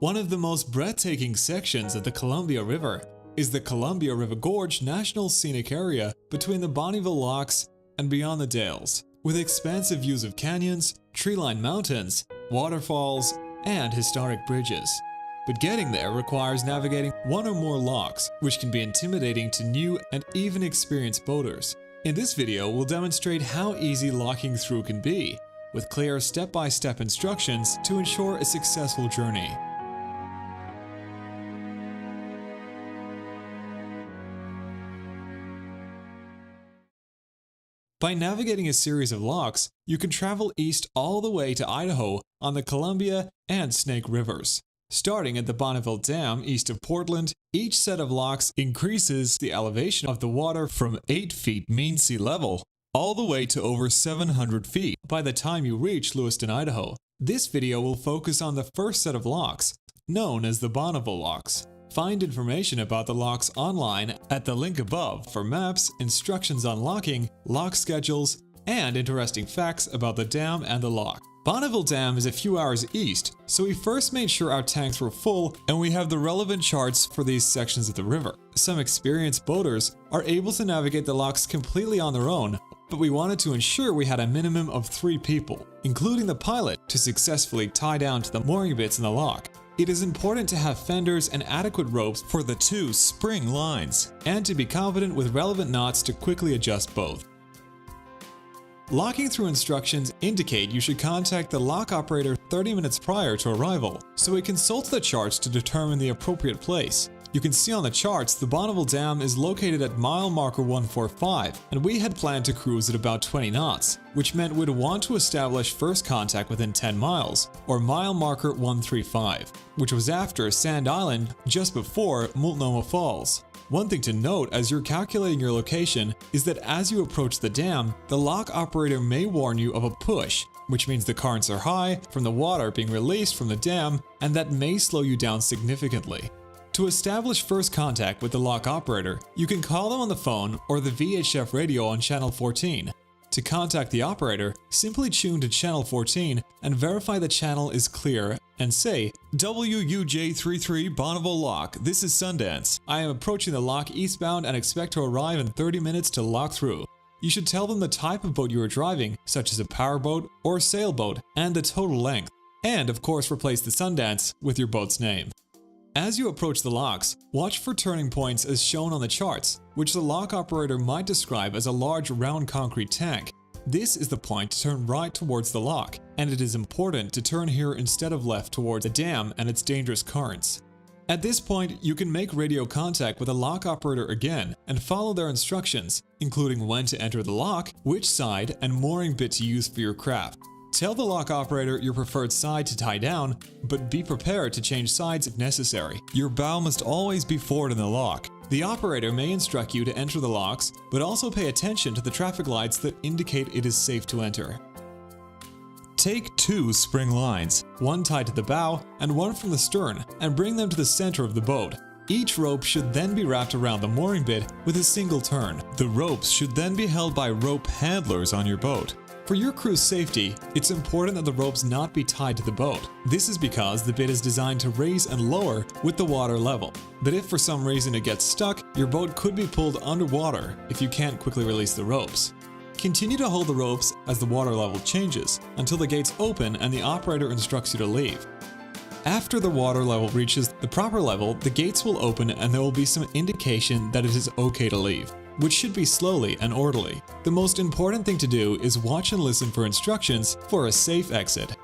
One of the most breathtaking sections of the Columbia River is the Columbia River Gorge National Scenic Area between the Bonneville Locks and beyond the Dales, with expansive views of canyons, tree-lined mountains, waterfalls, and historic bridges. But getting there requires navigating one or more locks, which can be intimidating to new and even experienced boaters. In this video, we'll demonstrate how easy locking through can be, with clear step-by-step instructions to ensure a successful journey. By navigating a series of locks, you can travel east all the way to Idaho on the Columbia and Snake Rivers. Starting at the Bonneville Dam east of Portland, each set of locks increases the elevation of the water from 8 feet mean sea level all the way to over 700 feet by the time you reach Lewiston, Idaho. This video will focus on the first set of locks, known as the Bonneville Locks. Find information about the locks online at the link above for maps, instructions on locking, lock schedules, and interesting facts about the dam and the lock. Bonneville Dam is a few hours east, so we first made sure our tanks were full and we have the relevant charts for these sections of the river. Some experienced boaters are able to navigate the locks completely on their own, but we wanted to ensure we had a minimum of 3 people, including the pilot, to successfully tie down to the mooring bits in the lock. It is important to have fenders and adequate ropes for the 2 spring lines, and to be confident with relevant knots to quickly adjust both. Locking through instructions indicate you should contact the lock operator 30 minutes prior to arrival, so we consult the charts to determine the appropriate place. You can see on the charts the Bonneville Dam is located at mile marker 145, and we had planned to cruise at about 20 knots, which meant we'd want to establish first contact within 10 miles, or mile marker 135, which was after Sand Island just before Multnomah Falls. One thing to note as you're calculating your location is that as you approach the dam, the lock operator may warn you of a push, which means the currents are high from the water being released from the dam, and that may slow you down significantly. To establish first contact with the lock operator, you can call them on the phone or the VHF radio on channel 14. To contact the operator, simply tune to channel 14 and verify the channel is clear and say, WUJ33 Bonneville Lock, this is Sundance. I am approaching the lock eastbound and expect to arrive in 30 minutes to lock through. You should tell them the type of boat you are driving, such as a powerboat or sailboat, and the total length. And of course replace the Sundance with your boat's name. As you approach the locks, watch for turning points as shown on the charts, which the lock operator might describe as a large round concrete tank. This is the point to turn right towards the lock, and it is important to turn here instead of left towards the dam and its dangerous currents. At this point, you can make radio contact with the lock operator again and follow their instructions, including when to enter the lock, which side, and mooring bit to use for your craft. Tell the lock operator your preferred side to tie down, but be prepared to change sides if necessary. Your bow must always be forward in the lock. The operator may instruct you to enter the locks, but also pay attention to the traffic lights that indicate it is safe to enter. Take 2 spring lines, one tied to the bow and one from the stern, and bring them to the center of the boat. Each rope should then be wrapped around the mooring bit with a single turn. The ropes should then be held by rope handlers on your boat. For your crew's safety, it's important that the ropes not be tied to the boat. This is because the bit is designed to raise and lower with the water level. But if for some reason it gets stuck, your boat could be pulled underwater if you can't quickly release the ropes. Continue to hold the ropes as the water level changes until the gates open and the operator instructs you to leave. After the water level reaches the proper level, the gates will open and there will be some indication that it is okay to leave, which should be slowly and orderly. The most important thing to do is watch and listen for instructions for a safe exit.